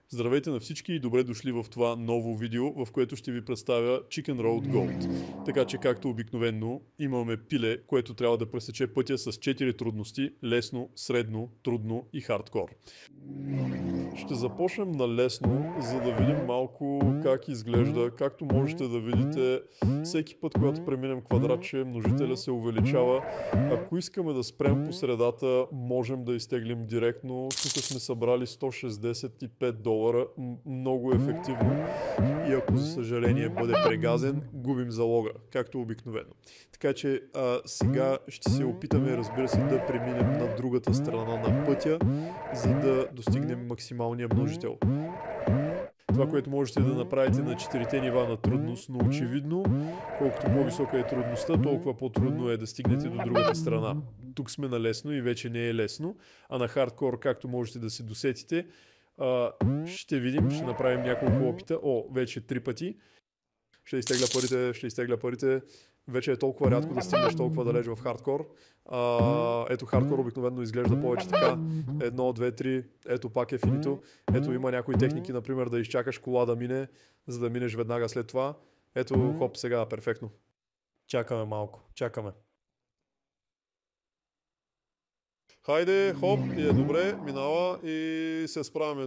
Здравейте на всички и добре дошли в това ново видео, в което ще ви представя Chicken Road Gold. Така че, както обикновено, имаме пиле, което трябва да пресече пътя с 4 трудности: лесно, средно, трудно и хардкор. Ще започнем на лесно, за да видим малко как изглежда. Както можете да видите, всеки път, когато преминем квадратче, множителя се увеличава. Ако искаме да спрем по средата, можем да изтеглим директно. Тук сме събрали $165. Много ефективно. И ако, за съжаление, бъде прегазен, губим залога, както обикновено. Така че сега ще се опитаме, разбира се, да преминем на другата страна на пътя, за да достигнем максималния множител. Това, което можете да направите на 4-те нива на трудност, но очевидно, колкото по-висока е трудността, толкова по-трудно е да стигнете до другата страна. Тук сме на лесно и вече не е лесно, а на хардкор, както можете да се досетите, ще видим, ще направим няколко опита. Вече 3 пъти. Ще изтегля парите. Вече е толкова рядко да стигнеш толкова далеч в хардкор. Ето хардкор обикновено изглежда повече така. 1, 2, 3. Ето пак е финито. Ето има някои техники, например да изчакаш кола да мине, за да минеш веднага след това. Ето хоп, сега перфектно. Чакаме малко. Чакаме. Хайде, хоп, и е добре, минава и се справяме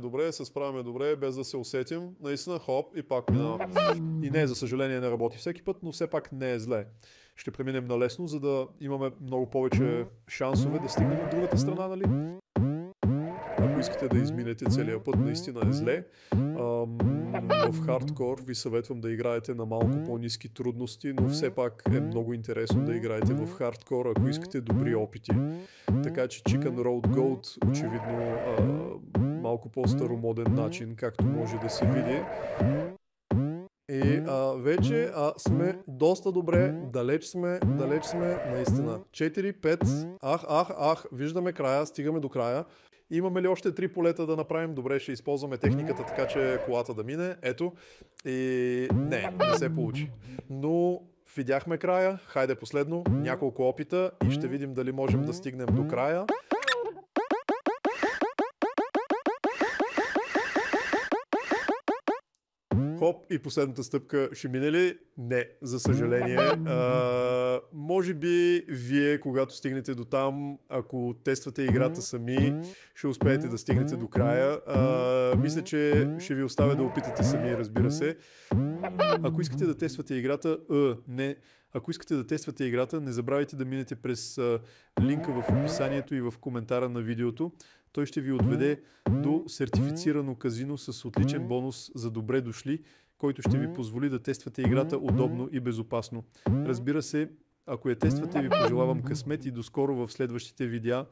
добре, без да се усетим. Наистина, хоп, и пак минава. И не, за съжаление, не работи всеки път, но все пак не е зле. Ще преминем на лесно, за да имаме много повече шансове да стигнем от другата страна, нали? Ако искате да изминете целия път, наистина е зле. В хардкор ви съветвам да играете на малко по-ниски трудности, но все пак е много интересно да играете в хардкор, ако искате добри опити. Така че Chicken Road Gold, очевидно малко по-старомоден начин, както може да се види. И вече сме доста добре, далеч сме, наистина. 4, 5, виждаме края, стигаме до края. Имаме ли още 3 полета да направим? Добре, ще използваме техниката, така че колата да мине. Ето. И не се получи. Но видяхме края. Хайде последно. Няколко опита и ще видим дали можем да стигнем до края. Хоп, и последната стъпка ще мине ли? Не, за съжаление. Може би вие, когато стигнете до там, ако тествате играта сами, ще успеете да стигнете до края. Мисля, че ще ви оставя да опитате сами, разбира се. Ако искате да тествате играта, Ако искате да тествате играта, не забравяйте да минете през линка в описанието и в коментара на видеото. Той ще ви отведе до сертифицирано казино с отличен бонус за добре дошли, който ще ви позволи да тествате играта удобно и безопасно. Разбира се, ако я тествате, ви пожелавам късмет и до скоро в следващите видеа.